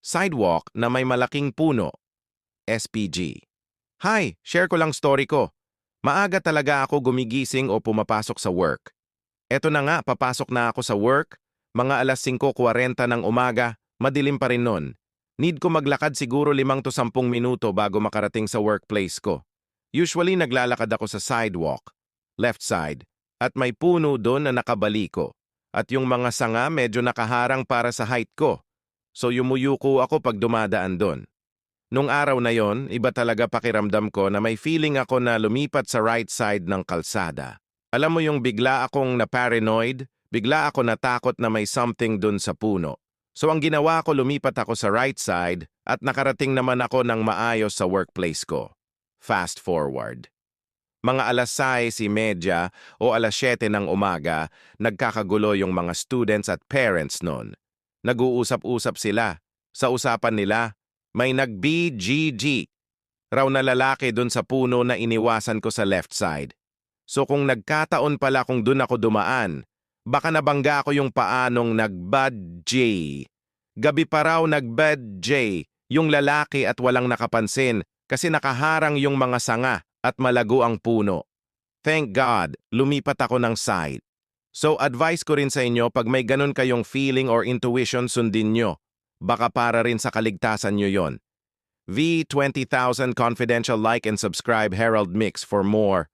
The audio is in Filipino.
Sidewalk na may malaking puno. SPG. Hi, share ko lang story ko. Maaga talaga ako gumigising o pumapasok sa work. Eto na nga, papasok na ako sa work. Mga alas 5:40 ng umaga, madilim pa rin nun. Need ko maglakad siguro 5 to 10 minuto bago makarating sa workplace ko. Usually naglalakad ako sa sidewalk, left side, at may puno doon na nakabaliko. At yung mga sanga medyo nakaharang para sa height ko. So yumuyuko ako pag dumadaan doon. Nung araw na yon, iba talaga pakiramdam ko na may feeling ako na lumipat sa right side ng kalsada. Alam mo yung bigla akong na-paranoid, bigla ako natakot na may something dun sa puno. So ang ginawa ko, lumipat ako sa right side at nakarating naman ako ng maayos sa workplace ko. Fast forward. Mga alas 6:30 o alas 7 ng umaga, nagkakagulo yung mga students at parents nun. Nag-uusap-usap sila. Sa usapan nila, may nag-BGG raw na lalaki dun sa puno na iniwasan ko sa left side. So kung nagkataon pala kung dun ako dumaan, baka nabangga ko yung paanong nag-bad J. Gabi pa raw nag-bad J yung lalaki at walang nakapansin kasi nakaharang yung mga sanga at malago ang puno. Thank God, lumipat ako ng side. So advice ko rin sa inyo pag may ganun kayong feeling or intuition, sundin nyo. Baka para rin sa kaligtasan nyo yon. V20,000 confidential, like and subscribe Herald Mix for more.